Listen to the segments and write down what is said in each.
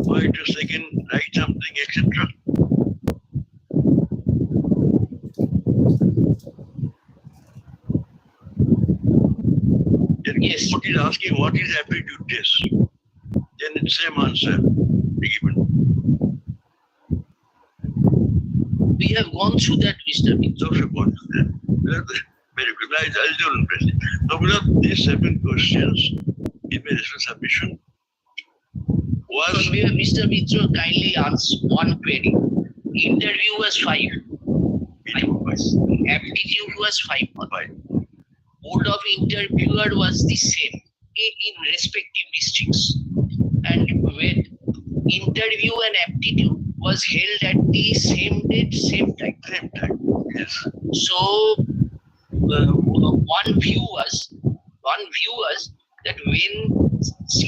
why to second write something, etc. Yes. What is asking what is aptitude test? Then it's same answer given. We have gone through that, Mr. Mitra. So gone through that. Very good. I'll do it. So without these 7 questions, it may be submission. Was Mr. Mitra kindly answer one query. Interview was 5. Aptitude was 5. Board of interviewer was the same in respective districts. And when interview and aptitude was held at the same date, same time. Yes. So one view was that when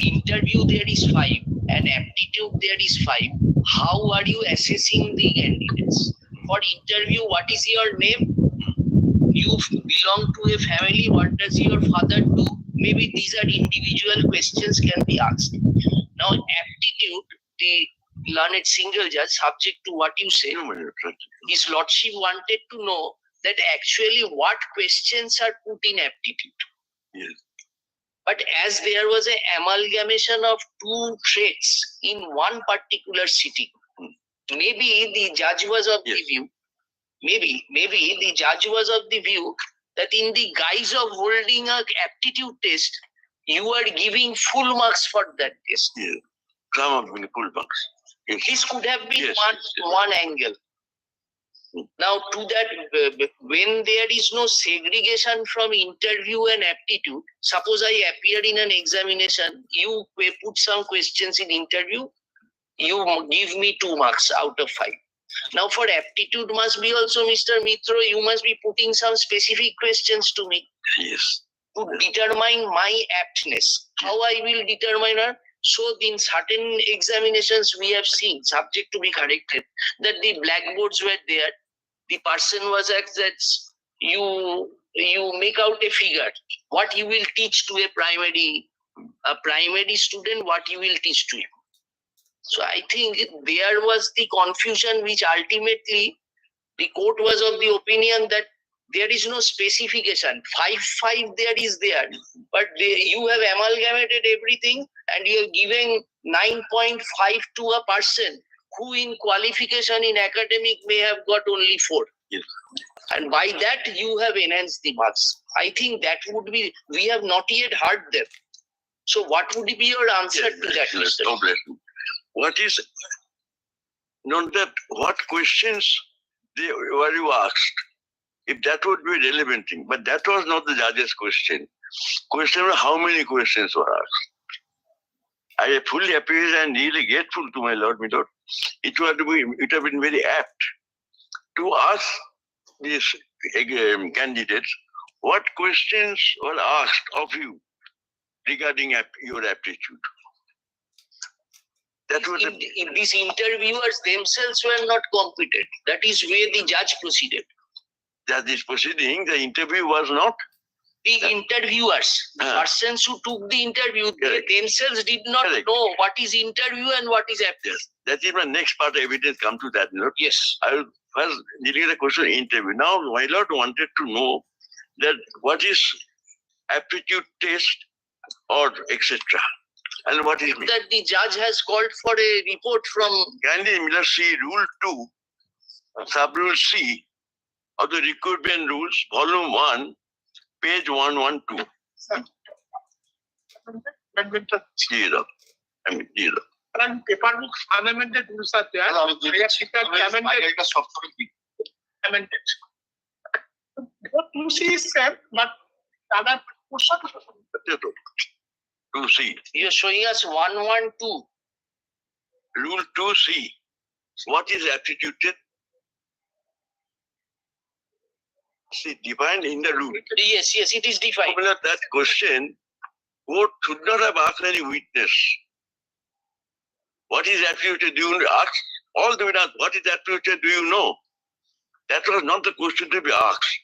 interview there is 5 and aptitude there is 5, how are you assessing the candidates? For interview, what is your name? You belong to a family, what does your father do? Maybe these are individual questions can be asked. Now aptitude, the learned single judge, subject to what you say, his lordship wanted to know that actually what questions are put in aptitude. Yes. But as there was an amalgamation of 2 traits in one particular sitting, maybe the judge was of the view, maybe the judge was of the view that in the guise of holding an aptitude test, you are giving full marks for that test. Yes. Some of the full marks. Yes. This could have been one angle. Now, to that, when there is no segregation from interview and aptitude, suppose I appear in an examination, you put some questions in interview, you give me 2 marks out of 5. Now, for aptitude must be also, Mr. Mitra, you must be putting some specific questions to me. Yes. To determine my aptness. How I will determine her? So, in certain examinations we have seen, subject to be corrected, that the blackboards were there. The person was at that, you make out a figure, what you will teach to a primary student, what you will teach to him. So I think there was the confusion which ultimately the court was of the opinion that there is no specification. 5 there is there, but you have amalgamated everything and you are giving 9.5 to a person who in qualification in academic may have got only 4. Yes. And by that you have enhanced the marks. I think that would be, we have not yet heard them. So what would be your answer to that, Mr. No blessing. What is, not that, what questions were you asked? If that would be relevant thing, but that was not the judge's question. Question was how many questions were asked. I fully appeal and really grateful to my Lord, my Lord. It would have been very apt to ask these candidates what questions were asked of you regarding your aptitude. That was if these interviewers themselves were not competent, that is where the judge proceeded. That is proceeding, the interview was not? The interviewers, the persons who took the interview, they themselves did not know what is interview and what is aptitude. Yes. That is my next part of evidence, come to that. Lord. Yes. I will first dealing the question interview. Now, my Lord wanted to know that what is aptitude test or etc. And what is that the judge has called for a report from Gandhi Miller C. Rule 2, Sub-Rule C of the Recruitment Rules, Volume 1, page 112. Zero. I mean, zero. And paper books amended rules are there. Amended. What you see is same, but other portion. 2C. You are showing us 112. Rule 2C. What is aptitude? See, defined in the rule. Yes, it is defined. That question, court should not have asked any witness. What is aptitude? Do you ask? All the way down, what is aptitude? Do you know? That was not the question to be asked.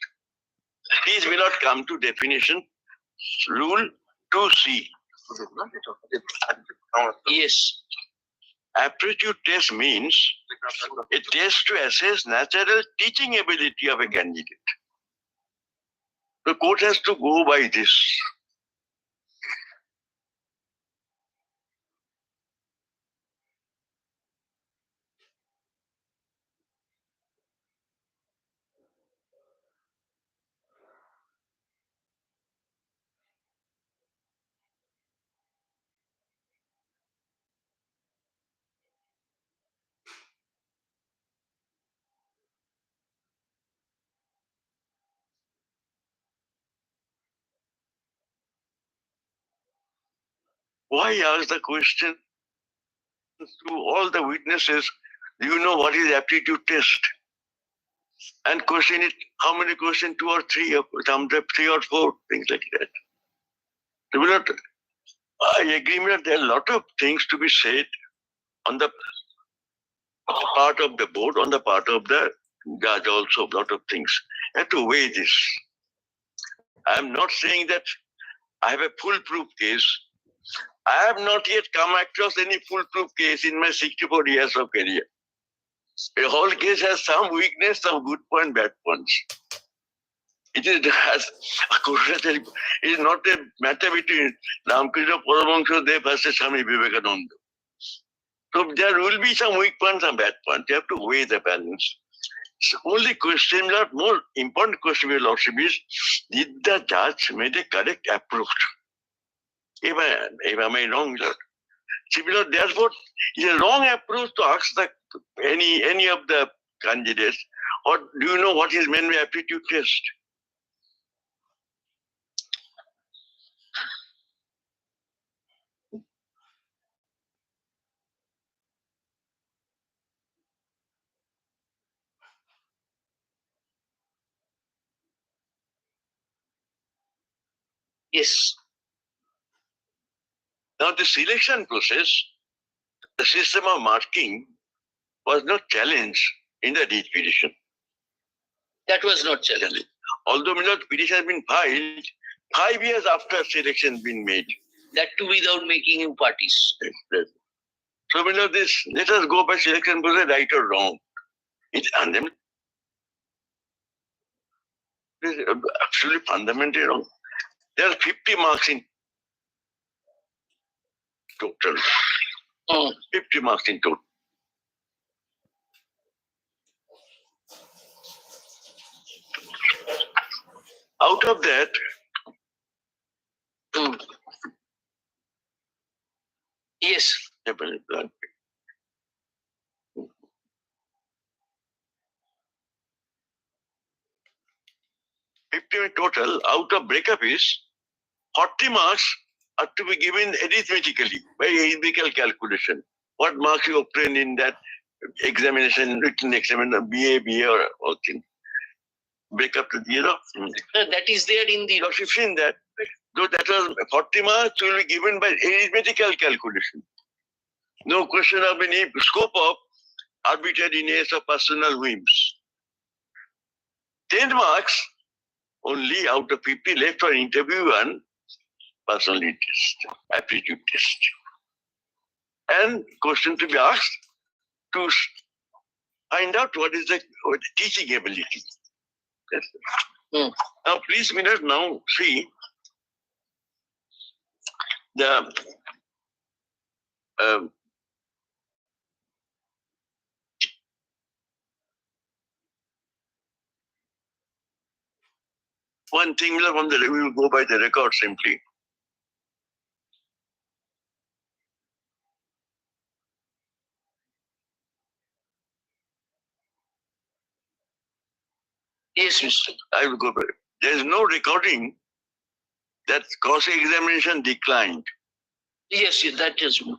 Please will not come to definition. Rule 2C. Yes. Aptitude test means a test to assess natural teaching ability of a candidate. The court has to go by this. Why ask the question to all the witnesses, do you know what is aptitude test? And question it, how many questions, 2 or 3, or sometimes 3 or 4, things like that. So I agree that there are a lot of things to be said on the part of the board, on the part of the judge also, a lot of things. You have to weigh this. I'm not saying that I have a foolproof case. I have not yet come across any foolproof case in my 64 years of career. A whole case has some weakness, some good point, bad points. It is not a matter between Ramakrishna Paramahansa Dev versus Swami Vivekananda. So there will be some weak points and bad points. You have to weigh the balance. So only question, more important question, Your Lordship, is did the judge make a correct approach? Am I wrong, Lord? Similar, therefore, it's a wrong approach to ask any of the candidates, or do you know what is meant by aptitude test? Yes. Now the selection process, the system of marking was not challenged in the writ petition. That was not challenged. Although the petition has been filed 5 years after selection been made. That too without making new parties. Yes. So this, let us go by selection process, right or wrong. It's absolutely fundamentally wrong. There are 50 marks in total. 50 marks in total. Out of that, yes. 50 in total, out of breakup is 40 marks are to be given arithmetically by arithmetical calculation. What marks you obtain in that examination, written examination, BA or thing. Break up to 0. That is there in the. You've seen that. So that was 40 marks will be given by arithmetical calculation. No question of any scope of arbitrariness or personal whims. 10 marks only out of 50 left for interview and personality test, aptitude test. And question to be asked to find out what is the teaching ability. Now please now see the one thing from the we will go by the record simply. Yes, Mr. I will go by. There is no recording that cross-examination declined. Yes, that is. You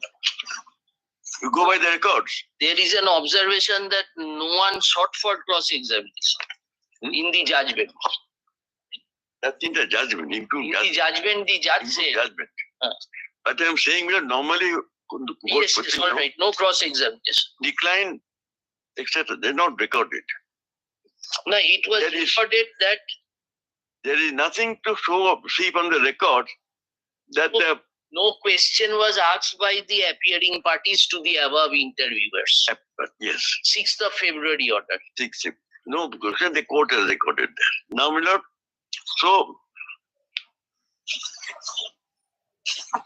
go by the records. There is an observation that no one sought for cross-examination in the judgment. That's in the judgment. In the judgment, the judge said. Judgment. But I'm saying normally. Yes, it's all right. No cross-examination. Decline, etc. They're not recorded. No, it was recorded that there is nothing to see from the record that the No question was asked by the appearing parties to the above interviewers. Yes. 6th of February order. 6th. No, because the court has recorded that. Now, my lord, so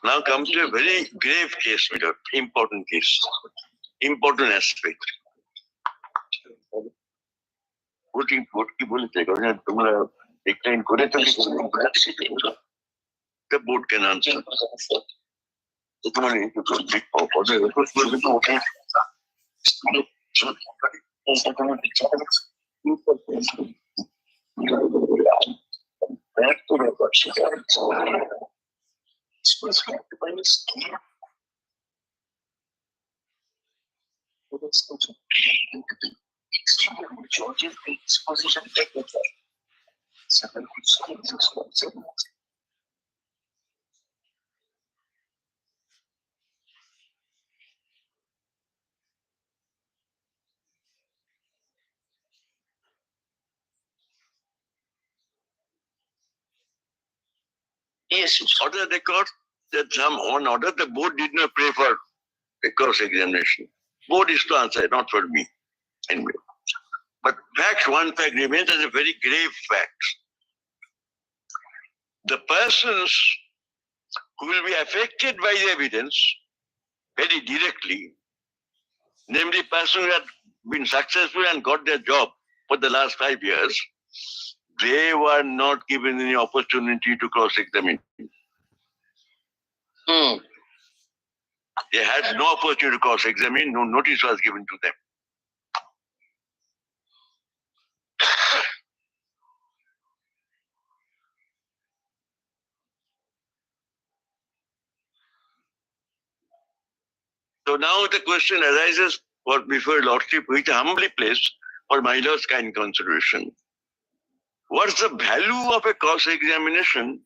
now comes to a very grave case, my lord, important case, important aspect. Court কি বলেছে তোমরা decline করে তো the board can answer. তোমার পদে record করবে তো ওটা back to record. George's exposition technical. Yes, order the court that some on order the board did not pray for a cross-examination. Board is to answer, not for me. Anyway. But one fact remains as a very grave fact. The persons who will be affected by the evidence very directly, namely persons who have been successful and got their job for the last 5 years, they were not given any opportunity to cross-examine. They had no opportunity to cross-examine, no notice was given to them. So now the question arises for before Lordship, which I humbly place for my Lord's kind consideration. What's the value of a cross-examination?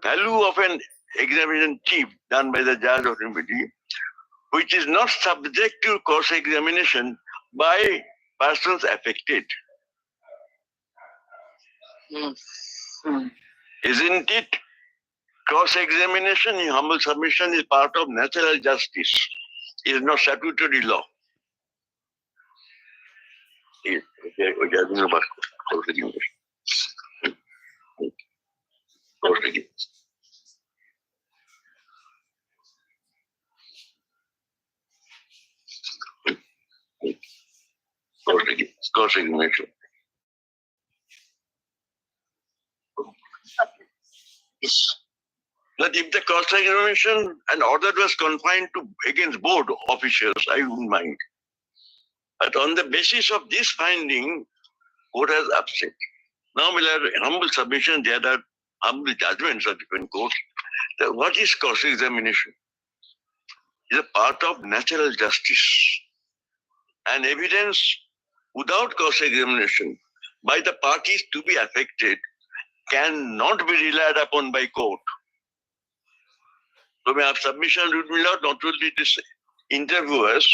Value of an examination chief done by the judge of remedy, which is not subject to cross-examination by persons affected. Isn't it? Cross-examination in humble submission is part of natural justice. It is not statutory law. Cross-examination. Yes. That if the cross-examination and order was confined to against board officials, I wouldn't mind. But on the basis of this finding, court has upset. Now, with our humble submission, there are humble judgments of different courts. What is cross-examination? It is a part of natural justice. And evidence without cross-examination by the parties to be affected cannot be relied upon by court. So my submission would be not only this interviewers,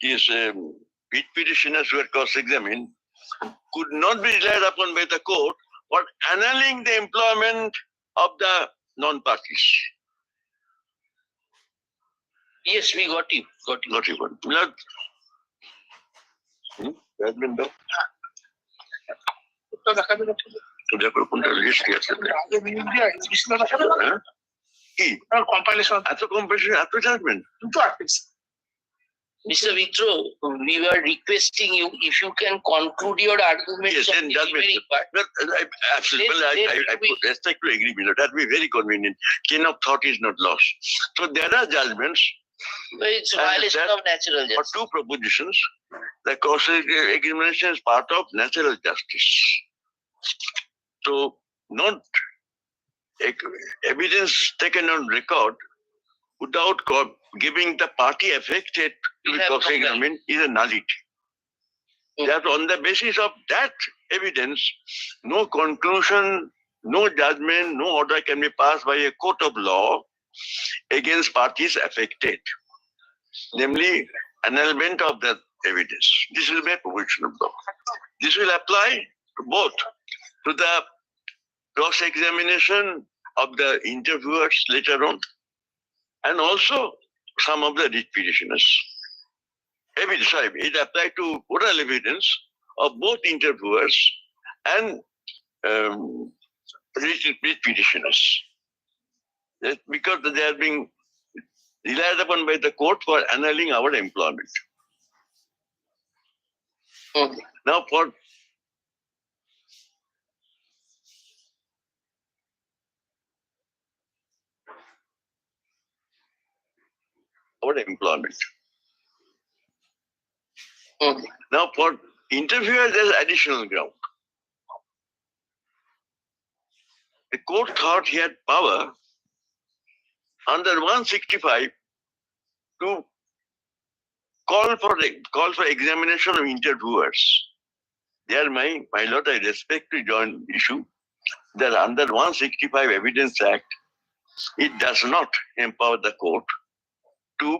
these petitioners who were cross-examined could not be relied upon by the court for annulling the employment of the non-parties. Yes, we got you. Got you. That's been done. Compilation. Judgment. Mr. Vitro, we were requesting you if you can conclude your argument. Yes, then judgment. I respectfully agree with that. That will be very convenient. Chain of thought is not lost. So there are judgments. But it's violation of natural justice. For two propositions, the cross-examination is part of natural justice. So not evidence taken on record without giving the party affected to be cross-examined is a nullity. That on the basis of that evidence, no conclusion, no judgment, no order can be passed by a court of law against parties affected, namely annulment of that evidence. This will be a provision of law. This will apply to both, to the cross-examination of the interviewers later on, and also some of the rich petitioners. It applied to oral evidence of both interviewers and rich petitioners. That's because they are being relied upon by the court for annulling our employment. Okay. Now, for our employment. Okay. Now, for interviewer, there's additional ground. The court thought he had power under 165 to call for examination of interviewers. There, my lord, I respect to join issue that under 165 Evidence Act, it does not empower the court to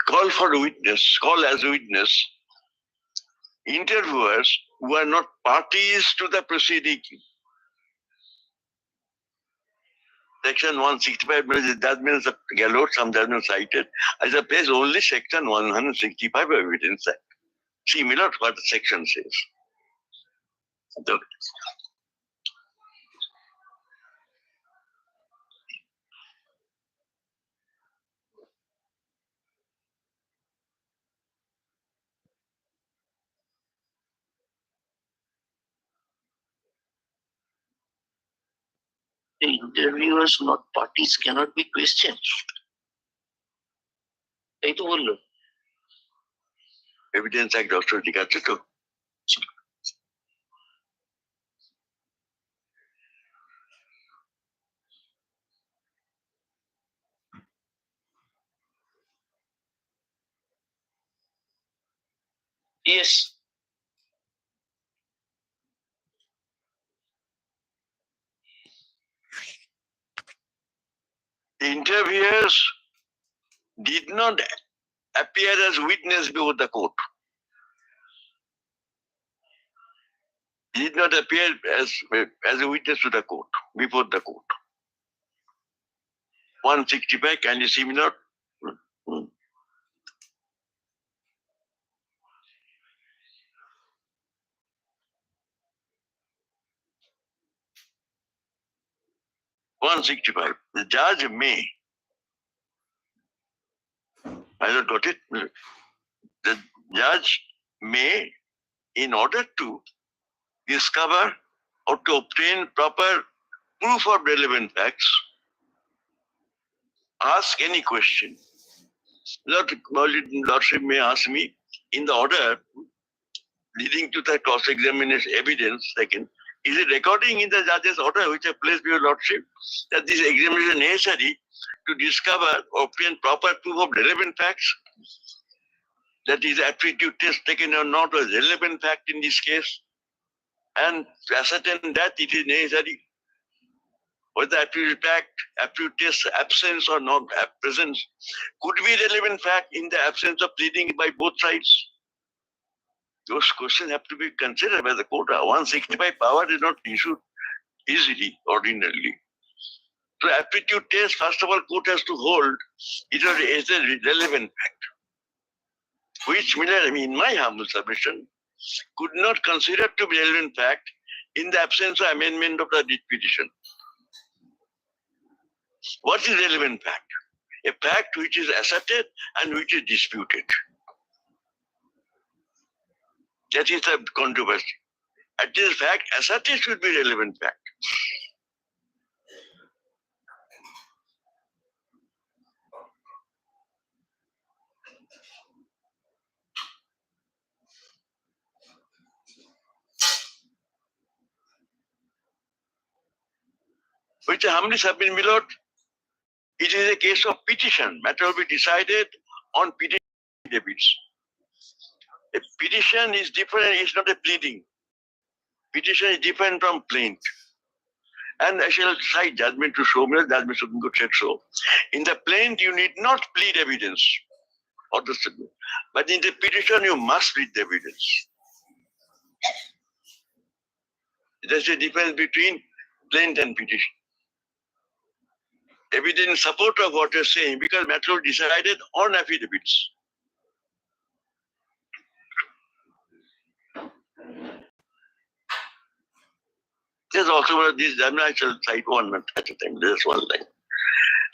call as witness interviewers who are not parties to the proceeding. Section 165 means judgments of gallows, some judgments cited as a place only section 165 of Evidence Act. Similar to what the section says. The interviewers, not parties, cannot be questioned. এই তো বললো Evidence Act also ঠিক আছে তো? Yes. The interviewers did not appear as witness before the court. Did not appear as a witness to the court, before the court. 165, can you see me not? 165. The judge may, I don't got it. The judge may, in order to discover or to obtain proper proof of relevant facts, ask any question. Lordship may ask me in the order leading to the cross-examination evidence, second, is it recording in the judge's order which I placed before Lordship that this examination is necessary to discover or obtain proper proof of relevant facts? That is, aptitude test taken or not was relevant fact in this case, and to ascertain that it is necessary whether aptitude test absence or not presence could be relevant fact in the absence of pleading by both sides. Those questions have to be considered by the court. 165 power is not issued easily, ordinarily. So aptitude test, first of all, court has to hold it is a relevant fact, which Miller, in my humble submission, could not consider to be relevant fact in the absence of amendment of the writ petition. What is relevant fact? A fact which is asserted and which is disputed. That is the controversy. At this fact, asserted should be relevant fact. Which humbly submit, my lord, it is a case of petition. Matter will be decided on petition affidavits. A petition is different, it's not a pleading. Petition is different from plaint. And I shall cite judgment to show me, judgment Supreme Court said so. In the plaint, you need not plead evidence. or the statement. But in the petition, you must read the evidence. There's a difference between plaint and petition. Evidence in support of what you're saying, because matter was decided on affidavits. There's also this, I shall cite one at a time, there's one line.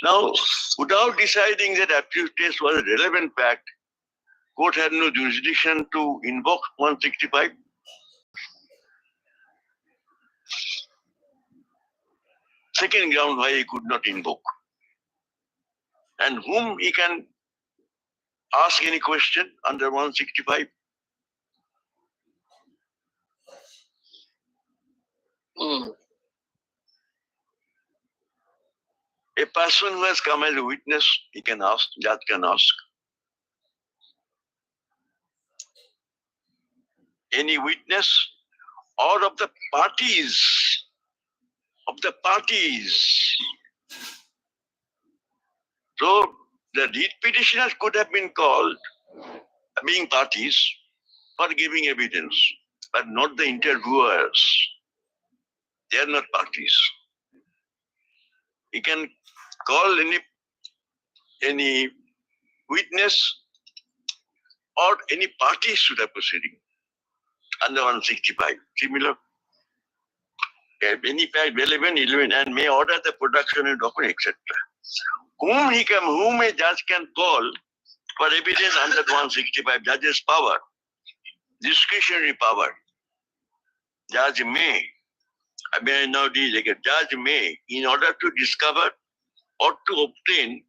Now, without deciding that aptitude test was a relevant fact, court had no jurisdiction to invoke 165. Second ground why he could not invoke. And whom he can ask any question under 165? A person who has come as a witness, he can ask, judge can ask. Any witness or of the parties, So the lead petitioners could have been called, being parties, for giving evidence, but not the interviewers. They are not parties. He can call any witness or any parties to the proceeding under 165. Similar. Any fact relevant, and may order the production of document, etc. Whom a judge can call for evidence under 165, judge's power, discretionary power. Judge may, judge may, in order to discover or to obtain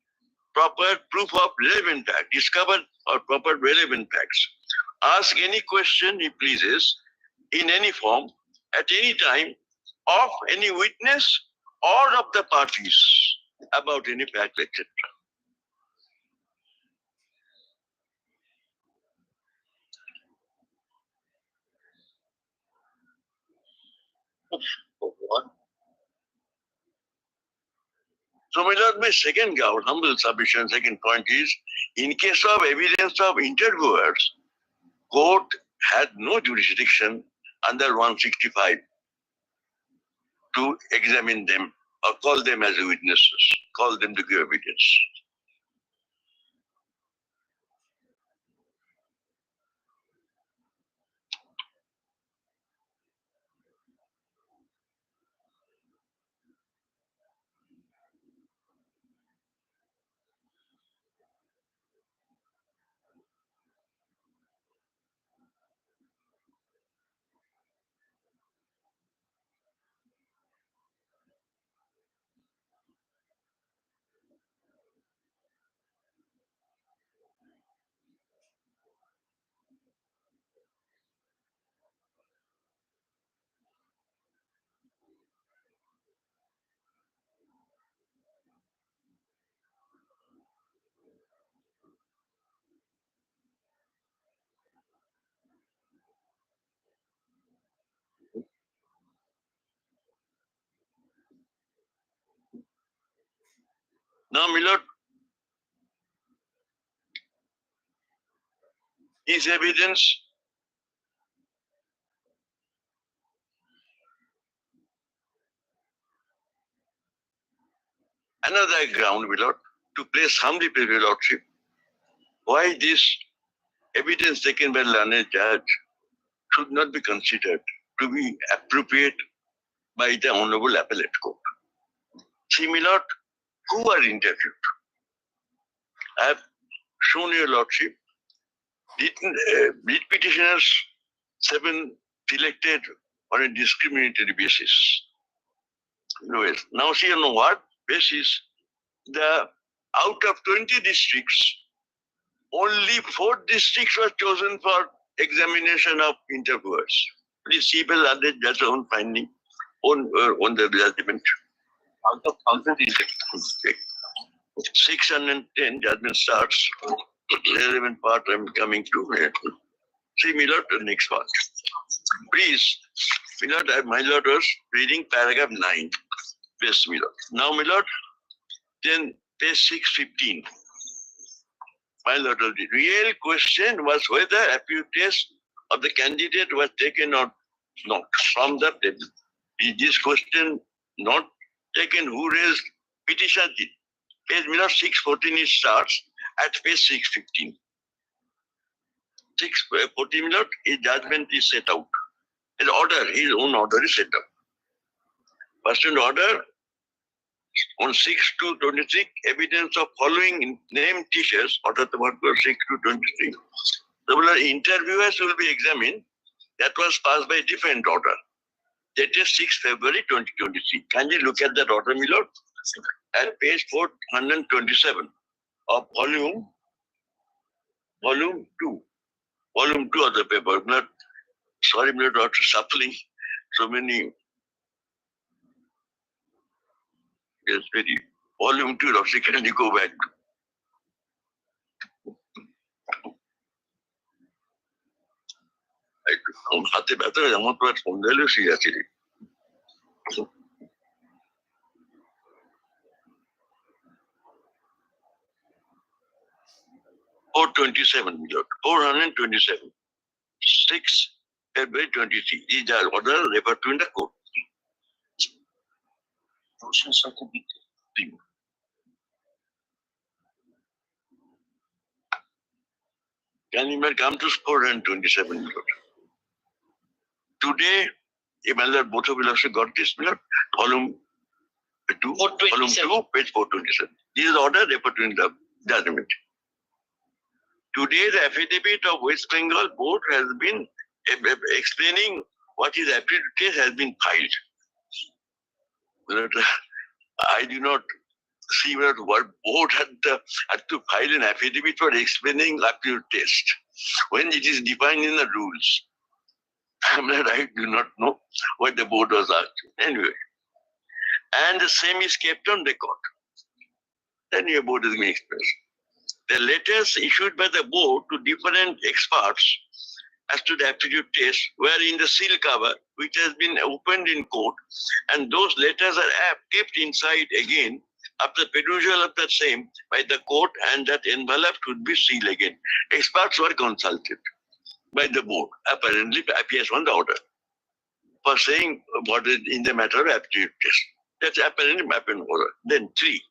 proper proof of relevant fact, discover or proper relevant facts, ask any question he pleases in any form, at any time, of any witness or of the parties about any fact, etc. So, my lord, my second ground, humble submission, second point is, in case of evidence of interviewers, court had no jurisdiction under 165 to examine them or call them as witnesses, call them to give evidence. Now, my lord, is evidence another ground, my lord, to place humbly before your lordship, why this evidence taken by learned judge should not be considered to be appropriate by the Honorable Appellate Court. See, my lord, who are interviewed? I have shown your lordship, lead petitioners, 7 selected on a discriminatory basis. Now see on what basis? Out of 20 districts, only 4 districts were chosen for examination of interviewers. Please see the judge's own finding on the judgment. Out of 1,000 districts, 610 judgment starts. Relevant part I'm coming to. See, my lord, the next part. Please, my lord was reading paragraph 9. Yes, my lord. Now, my lord, then page 615. My lord, the real question was whether aptitude test of the candidate was taken or not from the table. This question not taken, who raised petition? Page 614 it starts at page 615. 614 his judgment is set out. His order, his own order is set out. First in order, on 6 to 26, evidence of following named teachers, order the 6 to 23. The interviewers will be examined. That was passed by different order. That is 6 February 2023. Can you look at that order, my lord? At page 427 of volume 2. Volume 2 of the paper. Not, sorry, my lord, after shuffling so many. Yes, very. Volume 2 of can you go back? হাতে ব্যথা আমার তো আর সন্ধ্যা হলেও শুয়ে আছে 427, my lord. 427. 6 February 23. These are order referred to in the court. Can you come to 427, my lord? Today, both of you have got this, my lord. Volume 2, volume 2, page 427. This is the order referred to in the judgment. Today, the affidavit of West Bengal Board has been explaining what is aptitude test has been filed. I do not see what board had to file an affidavit for explaining aptitude test when it is defined in the rules. I do not know what the board was asking. Anyway, and the same is kept on record. Then your board is going to express. The letters issued by the board to different experts as to the aptitude test were in the seal cover, which has been opened in court, and those letters are kept inside again after perusal of the same by the court, and that envelope should be sealed again. Experts were consulted by the board, apparently appears on the order, for saying what is in the matter of aptitude test. That's apparently happened order. Then 3.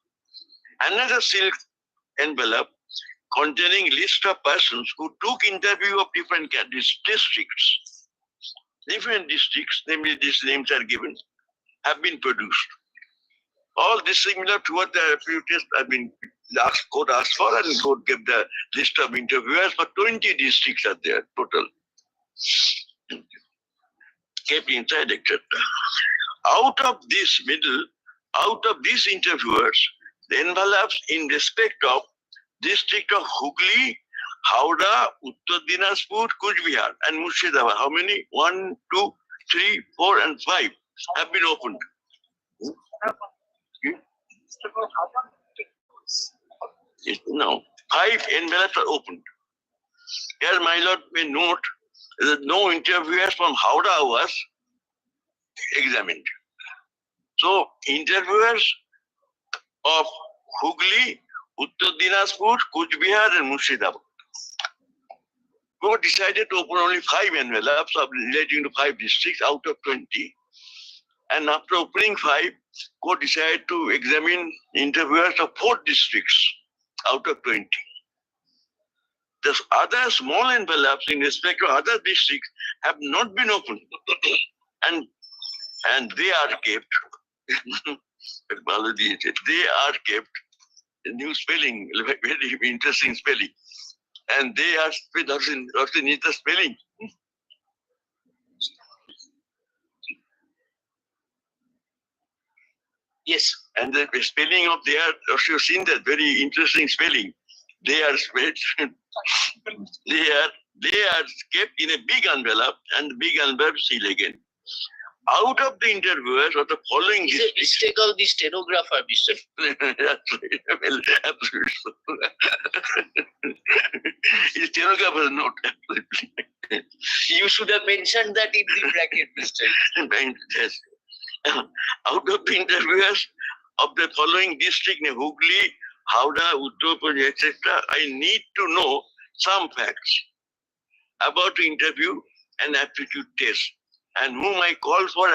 Another sealed envelope containing list of persons who took interview of different districts. Different districts, namely these names are given, have been produced. All this similar to what the aptitude test have been court asked for, and court gave the list of interviewers for 20 districts are there total. Kept inside, etc. Out of these interviewers, the envelopes in respect of district of Hooghly, Howrah, Uttar Dinajpur, Kuch Bihar, and Murshidabad. How many? 1, 2, 3, 4, and 5 have been opened. No, 5 envelopes are opened. Here, my lord may note that no interviewers from Howrah was examined. So, interviewers of Hooghly, Uttar Dinajpur, Kuch Bihar, and Murshidabad. Court decided to open only 5 envelopes relating to 5 districts out of 20. And after opening 5, court decided to examine interviewers of 4 districts out of 20. The other small envelopes in respect to other districts have not been opened. and they are kept. They are kept. New spelling, very interesting spelling. And they are also need the spelling. Yes, and the spelling of they are also seen that very interesting spelling. They are spelled, they are kept in a big envelope, and the big envelope sealed again. Out of the interviewers of the following is a mistake of the stenographer, Mr. Absolutely. His stenographer note. You should have mentioned that in the bracket, Mr. Yes. Out of the interviewers of the following district, Hooghly, Howrah, Uttar Pradesh, etc. I need to know some facts about the interview and aptitude test, and whom I called for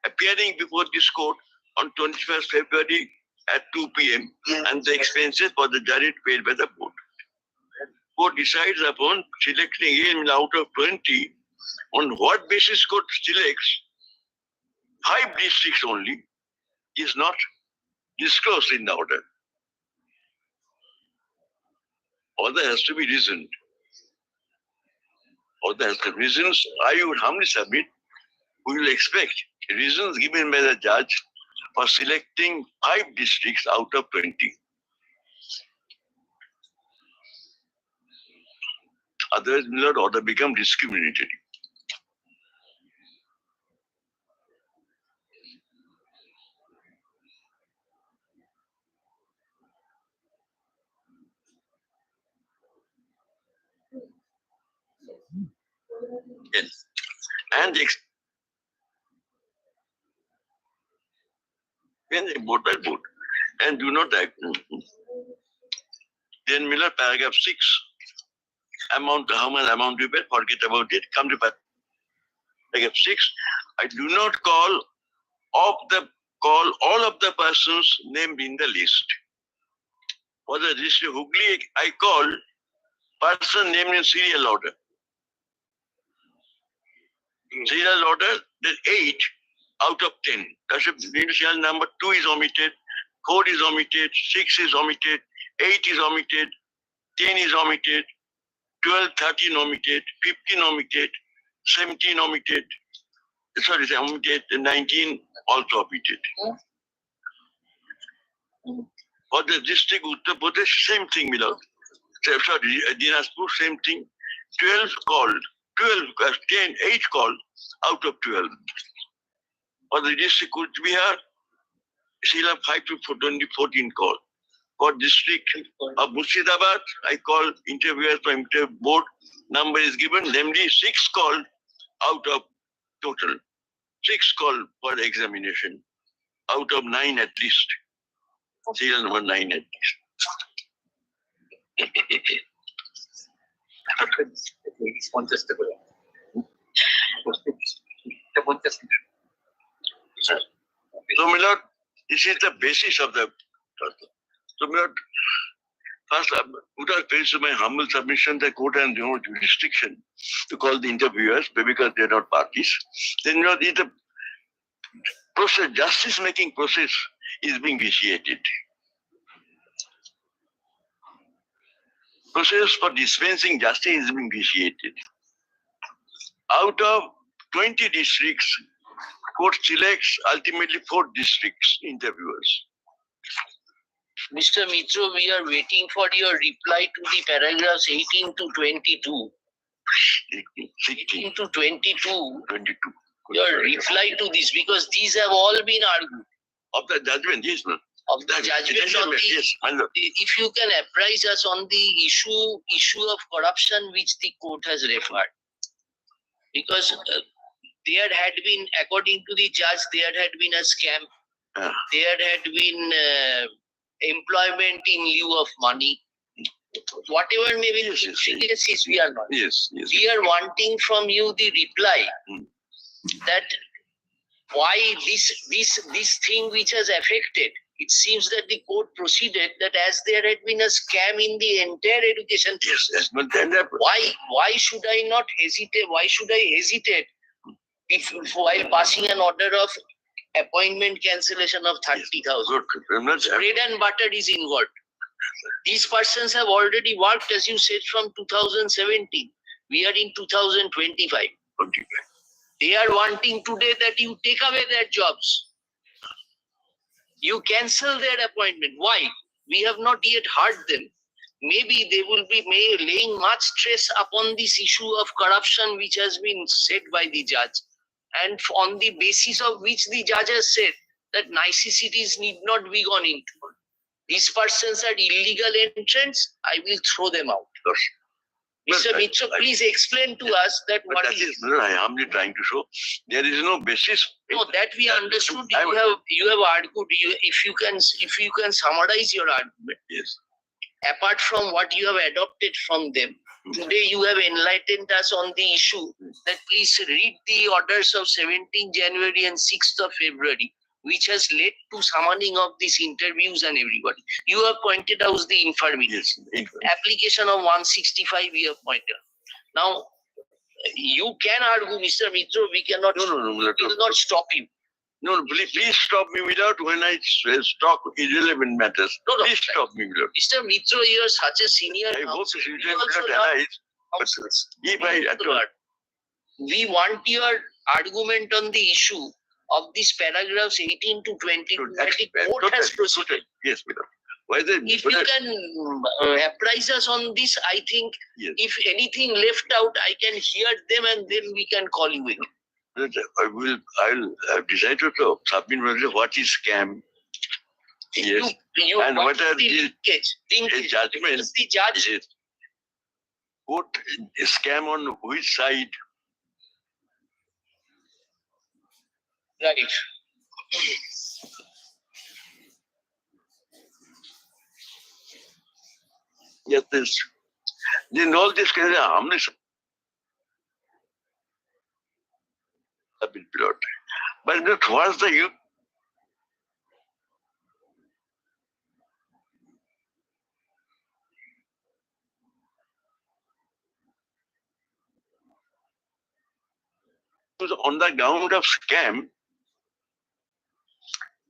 appearing before this court on 21st February at 2 p.m. and the expenses for the journey paid by the board. Court decides upon selecting him out of 20. On what basis court selects 5 districts only is not disclosed in the order. Order has to be reasoned. Order has to be reasons. I would humbly submit, we will expect reasons given by the judge for selecting 5 districts out of 20. Otherwise, will not order become discriminatory. Yes. And when they vote by vote and do not act. Then Miller paragraph 6. Amount, how much amount you pay, forget about it, come to paragraph 6. I do not call all of the persons named in the list. For the district Hooghly, I call person named in serial order. Serial order, there's 8 out of 10. That's a serial number 2 is omitted, 4 is omitted, 6 is omitted, 8 is omitted, 10 is omitted, 12, 13 omitted, 15 omitted, 17 omitted, omitted, 19 also omitted. For the district Uttar Pradesh, same thing, Milord. Sorry, Dinajpur, same thing. 12 called, 8 called out of 12. For the district Kuch Bihar, still have 5 to 14 called. For district of Murshidabad, I call interviewers from interview board. Number is given, namely 6 called out of total. 6 called for examination out of 9 at least. Serial number 9 at least. So, my lord, this is the basis of the. So, my lord, first, without paying to my humble submission, the court has no jurisdiction to call the interviewers because they are not parties. Then, the process, justice-making process is being vitiated. Process for dispensing justice is being vitiated. Out of 20 districts, court selects ultimately 4 districts interviewers. Mr. Mitra, we are waiting for your reply to the paragraphs 18 to 22. 18 to 22. 22. Your reply to this, because these have all been argued. Of the judgment, yes, no. Of the judgment on the, yes, if you can apprise us on the issue of corruption which the court has referred. Because there had been, according to the judge, there had been a scam. There had been employment in lieu of money. Whatever may be the intricacies, we are not. Yes. We are wanting from you the reply that why this thing which has affected. It seems that the court proceeded that as there had been a scam in the entire education. Yes, but then why should I not hesitate? Why should I hesitate if while passing an order of appointment cancellation of 30,000? Bread and butter is involved. These persons have already worked, as you said, from 2017. We are in 2025. They are wanting today that you take away their jobs. You cancel their appointment. Why? We have not yet heard them. Maybe they will be laying much stress upon this issue of corruption which has been said by the judge, and on the basis of which the judge has said that niceties need not be gone into. These persons are illegal entrants. I will throw them out. Mr. Mitra, please explain to us that but what that is, no, I am only trying to show there is no basis. No, that we understood. You have argued. If you can summarize your argument. Yes. Apart from what you have adopted from them, today you have enlightened us on the issue that please read the orders of 17th January and 6th of February, which has led to summoning of these interviews and everybody. You have pointed out the infirmities. Yes. Application of 165 you have pointed. Now, you can argue, Mr. Mitra, we cannot, we will not stop you. No, please stop me without when I talk irrelevant matters. No, please stop me without. Mr. Mitra, you are such a senior I hope counsel. you will not arise. If I we want your argument on the issue of these paragraphs 18 to 22 that the court has proceeded. Yes, whether if you can apprise us on this, I think yes. If anything left out, I can hear them and then we can call you in. I've decided to submit what is scam. Yes. You and what are the linkage? Judgment? The judge. Yes. Put scam on which side? Right. Yes, this. Then all this kind of harmless. But that was the youth. On the ground of scam.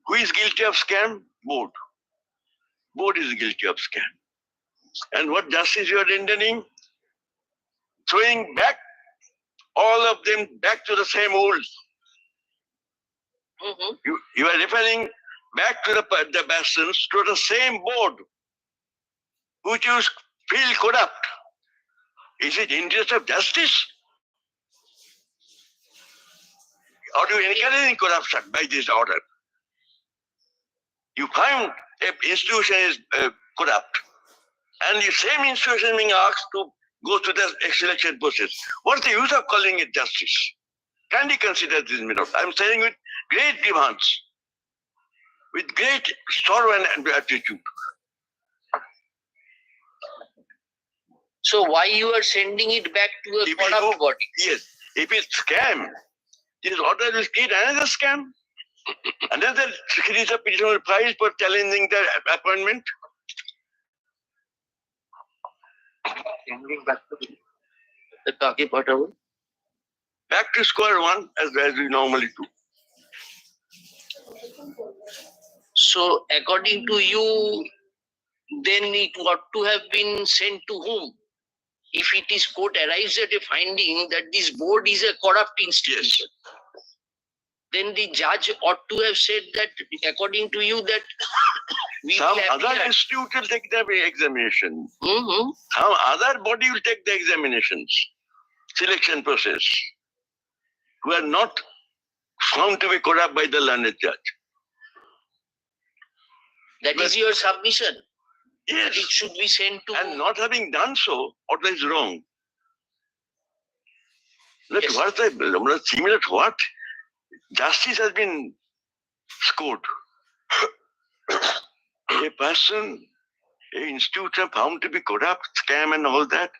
Who is guilty of scam? Board. Board is guilty of scam. And what justice you are rendering? Throwing back all of them back to the same old. You are referring back to the persons to the same board which you feel corrupt. Is it interest of justice? Or do you encourage corruption by this order? You find an institution is corrupt, and the same institution being asked to go through the selection process. What's the use of calling it justice? Can you consider this method? I'm saying with great grievance, with great sorrow and attitude. So why you are sending it back to a corrupt body? Yes, if it's scam, this order will create another scam. Another series of petition filed for challenging the appointment. Back to square one as we normally do. So according to you, then it ought to have been sent to whom? If it is court arrives at a finding that this board is a corrupt institution, then the judge ought to have said that according to you that some other institute will take the examination. Some other body will take the examinations, selection process, who are not found to be corrupt by the learned judge. That is your submission. Yes. It should be sent to. And not having done so, what is wrong? Look, Yes. What the similar to what? Justice has been scored. A person, an institution found to be corrupt, scam and all that,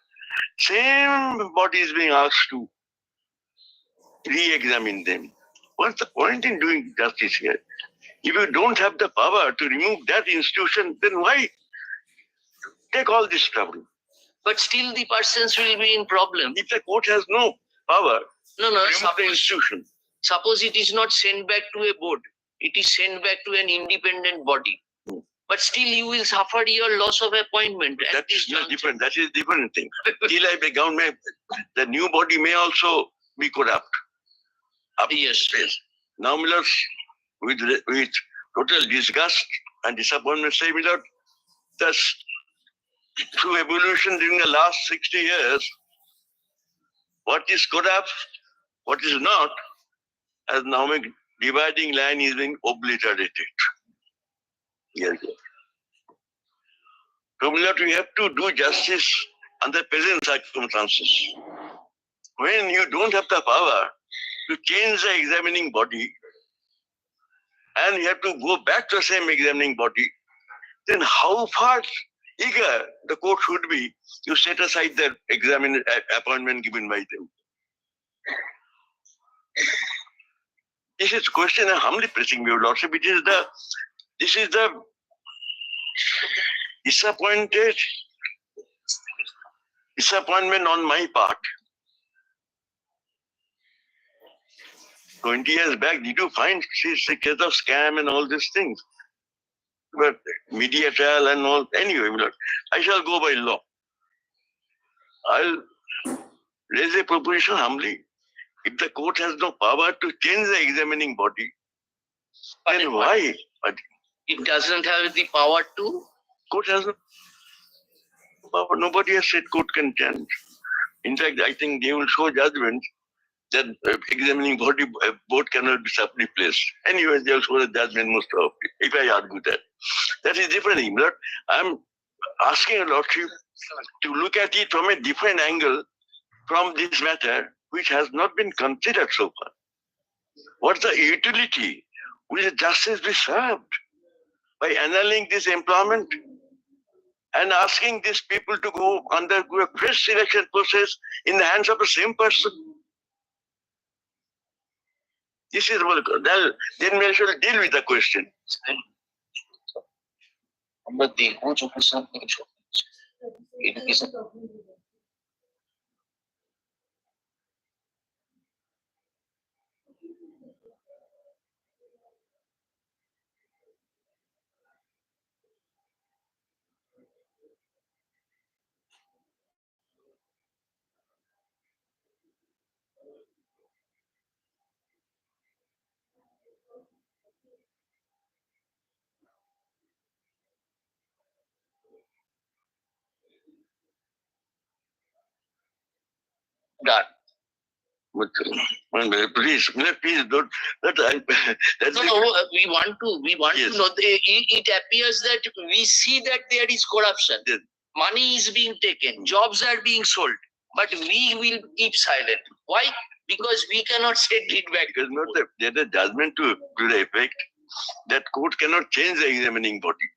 same body is being asked to re-examine them. What's the point in doing justice here? If you don't have the power to remove that institution, then why take all this trouble? But still the persons will be in problem. If the court has no power No, to remove the institution, suppose it is not sent back to a board, it is sent back to an independent body. But still you will suffer your loss of appointment. that is not different. That is different thing. Till I be government, the new body may also be corrupt. Yes. Now, Miller, with total disgust and disappointment, say, Miller, thus through evolution during the last 60 years, what is corrupt, what is not, as now a dividing line is being obliterated. Yes. So, Miller, we have to do justice under present circumstances. When you don't have the power to change the examining body and you have to go back to the same examining body, then how far eager the court should be to set aside the appointment given by them. This is a question I'm humbly pressing your lordship. This is the disappointment on my part. 20 years back, did you find this case of scam and all these things? But media trial and all, anyway, I shall go by law. I'll raise a proposition humbly. If the court has no power to change the examining body, then why? But it doesn't have the power to? Court has no power. Nobody has said court can change. In fact, I think they will show judgment that examining body board cannot be replaced. Anyway, they will show the judgment most probably, if I argue that. That is different thing. But I'm asking a lordship to look at it from a different angle from this matter, which has not been considered so far. What's the utility? Will the justice be served by annulling this employment and asking these people to go undergo a fresh selection process in the hands of the same person? This is what then we shall deal with the question. Done. But, please don't. We want Yes. to know. It appears that we see that there is corruption. Yes. Money is being taken. Jobs are being sold. But we will keep silent. Why? Because we cannot set it back. Because there's a judgment to the effect that court cannot change the examining body.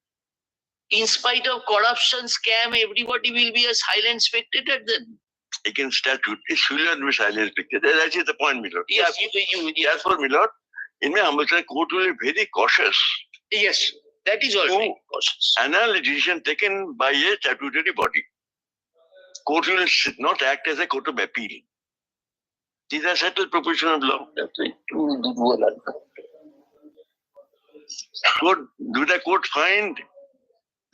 In spite of corruption, scam, everybody will be a silent spectator then. Against statute, it should not be silent. That is the point, my lord. Yes, Therefore, my lord, in my humble say, court will be very cautious. Yes, that is all right. Cautious. Annul a decision taken by a statutory body. Court will not act as a court of appeal. These are settled proposition of law. Do the court find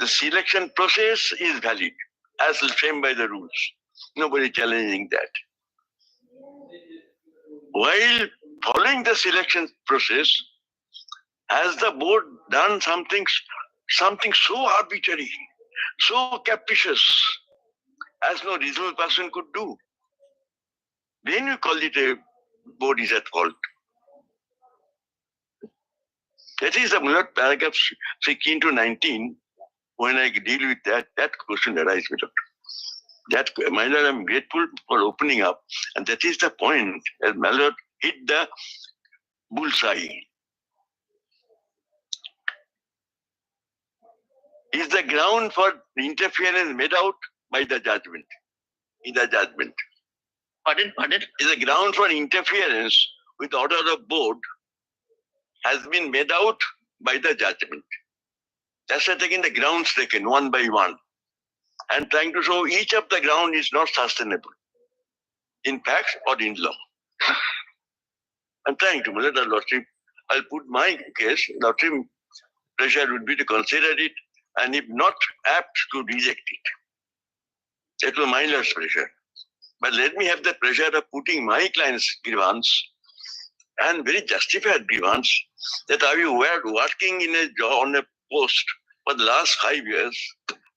the selection process is valid as framed by the rules? Nobody challenging that. While following the selection process, has the board done something so arbitrary, so capricious, as no reasonable person could do? Then you call it a board is at fault. That is the paragraph 16 to 19. When I deal with that question arises. That, my lord, I'm grateful for opening up. And that is the point, as my lord hit the bullseye. Is the ground for interference made out by the judgment? In the judgment. Pardon? Is the ground for interference with order of board has been made out by the judgment. That's why taking the grounds taken one by one and trying to show each of the ground is not sustainable in fact or in law. I'm trying to, let the lordship, I'll put my case, lordship pressure would be to consider it and if not apt to reject it. That was my lord's pressure. But let me have the pressure of putting my client's grievance and very justified grievance that are you working in a job on a post for the last 5 years.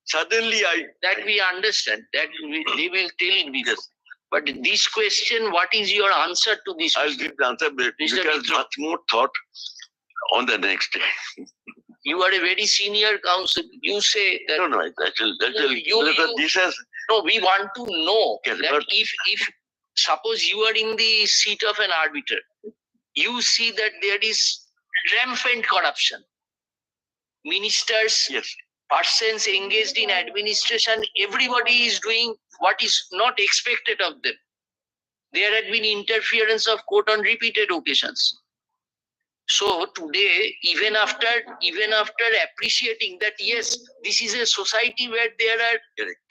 Suddenly that we understand, that they will tell it with us. But this question, what is your answer to this I'll question? give the answer because much more thought on the next day. You are a very senior counsel. You say that. No, this has No, we want to know Yes, that but- if suppose you are in the seat of an arbiter, you see that there is rampant corruption. Ministers, Yes. persons engaged in administration, everybody is doing what is not expected of them. There had been interference of court on repeated occasions. So today, even after appreciating that yes, this is a society where there are,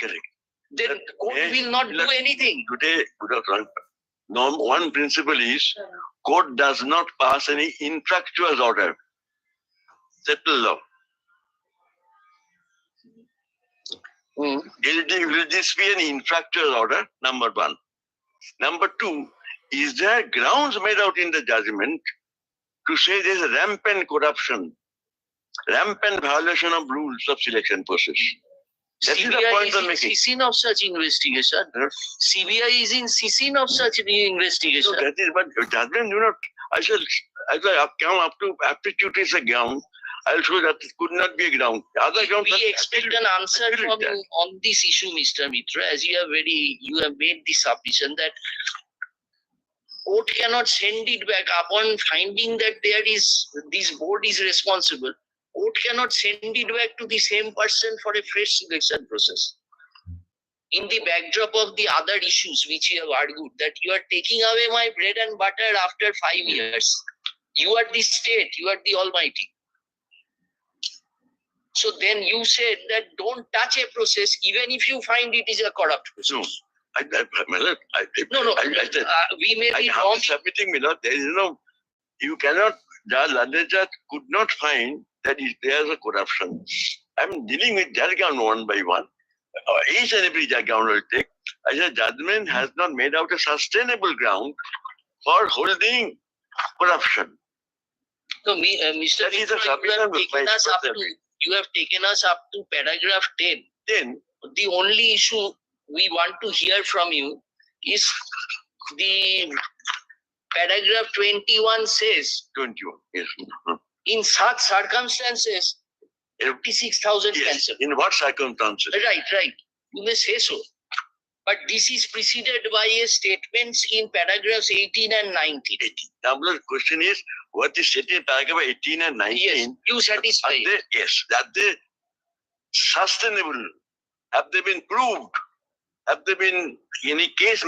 Correct. then court Yes, will not do anything. Today, one principle is court does not pass any infractuous order. Settle law. Will this be an infractuous order? Number one. Number two, is there grounds made out in the judgment to say there is rampant corruption, rampant violation of rules of selection process? That is the CBI point is I'm in making. ceasing of such investigation. Huh? CBI is in ceasing of such investigation. So that is what judgment do not. I shall come up to aptitude is a ground. I'll show that it could not be a ground. Other grounds. We expect an answer from you on this issue, Mr. Mitra, as you have made the submission that court cannot send it back upon finding that this board is responsible. Court cannot send it back to the same person for a fresh selection process. In the backdrop of the other issues which you have argued, that you are taking away my bread and butter after 5 years. You are the state, you are the almighty. So then you said that don't touch a process even if you find it is a corrupt process. No. I said, We may I be am wrong. submitting, there is no, you cannot, Judge could not find that there is a corruption. I'm dealing with that ground one by one. Each and every ground will take. I said, judgment has not made out a sustainable ground for holding corruption. So, Mr. That is a Mitra, you have taken us up to paragraph 10. Then, the only issue we want to hear from you is the paragraph 21 says, 21, yes. in such circumstances, 56,000 Yes. cancelled. In what circumstances? Right. You may say so. But this is preceded by a statements in paragraphs 18 and 19. Now, the question is, what is said in paragraph 18 and 19? Yes, you satisfy. That they sustainable? Have they been proved? Have they been, any case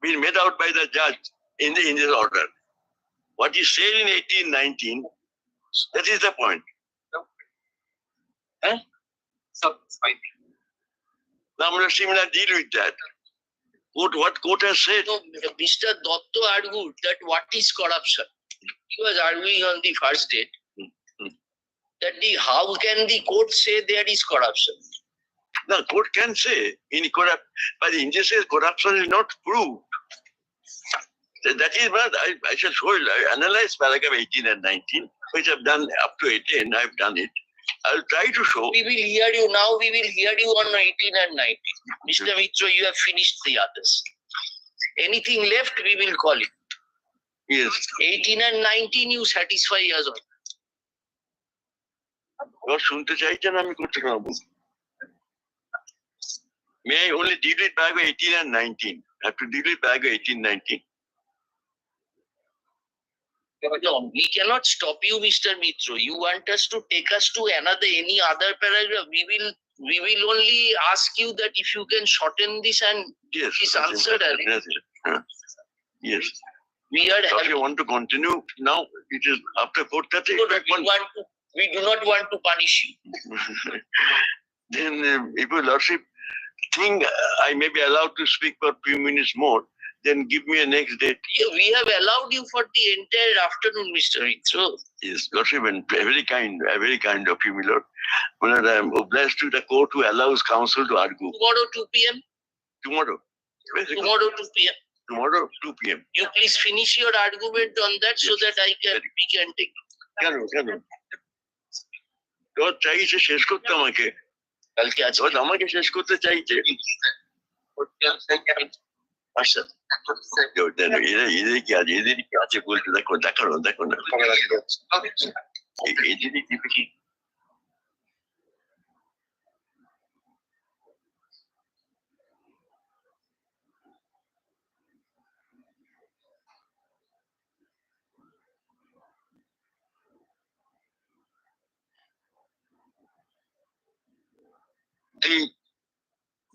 been made out by the judge in this order? What is said in 18, 19, that is the point. Huh? Now, I'm similar deal with that. What court has said? So, Mr. Dotto argued that what is corruption? He was arguing on the first date that how can the court say there is corruption? Now, court can say but in this case, corruption is not proved. That is what I shall show you. I analyze paragraph 18 and 19, which I've done up to 18. I've done it. I'll try to show. We will hear you now. We will hear you on 18 and 19. Mr. Mitra, you have finished the others. Anything left, we will call it. Yes. 18 and 19, you satisfy us all. শুনতে চাইছেন আমি করতে পারবো May I only deal with paragraph 18 and 19? I have to deal with paragraph 18, 19. No, we cannot stop you, Mr. Mitra. You want us to take us to any other paragraph. We will only ask you that if you can shorten this and Yes. this answered. Yes. We are So if you want to continue now, it is after 4:30. we do not want to punish you. Then, if your lordship think I may be allowed to speak for a few minutes more, then give me a next date. We have allowed you for the entire afternoon, Mr. Mitra. Yes, lordship, and very kind of you, my lord. But I am obliged to the court who allows counsel to argue. Tomorrow 2 p.m. Tomorrow. Tomorrow 2 p.m. Tomorrow 2 p.m. You please finish your argument on that so that we can take. কেন তো চাইছে শেষ করতে আমাকে কালকে আছে আমাকে শেষ করতে চাইছে এদের কি আছে বলতে দেখো না এদেরই কি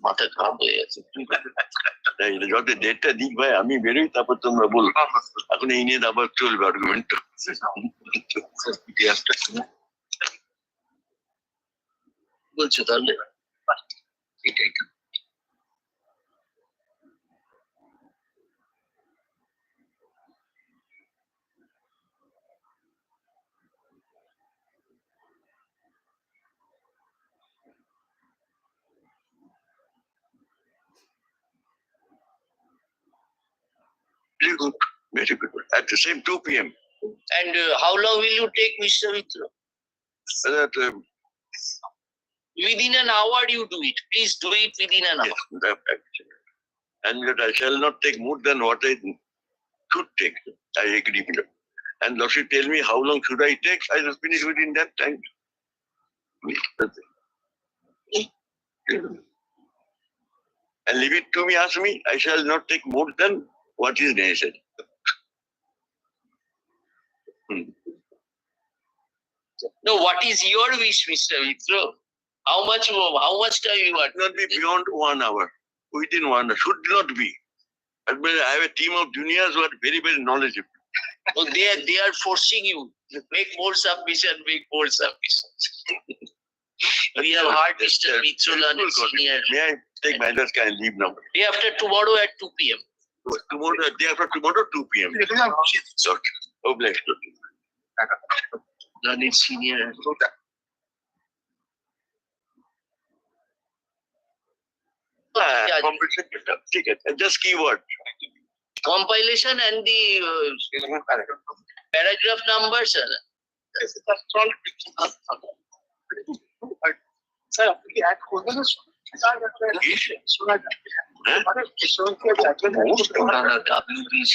মাথা খারাপ হয়ে গেছে। যত ডেটটা দিক ভাই, আমি বেরোই, তারপর তোমরা বলো। এখন এই নিয়ে আবার চলবে আর্গুমেন্ট। বলছো তাহলে এটাই Very good, very good. At the same 2 p.m. And how long will you take, Mr. Mitra? That, Within an hour you do it. Please do it within an hour. And that I shall not take more than what I should take. I agree with you. And Loshi tell me how long should I take, I will finish within that time. And leave it to me, ask me, I shall not take more than what is necessary. No, what is your wish, Mr. Mitra? How much time you want? Not be beyond 1 hour. Within 1 hour. Should not be. But I have a team of juniors who are very, very knowledgeable. Oh, they are forcing you to make more submission, make more submissions. We have heard Mr. Mitra senior. May I take my desk and leave now? Day after tomorrow at 2 p.m. Tomorrow, day after tomorrow, 2 p.m. Okay. Oh, bless you. Learned senior. Just keyword. Compilation and the paragraph numbers, sir. Sir, আপনি কি add করবেন না? শোনা যাবে। WBC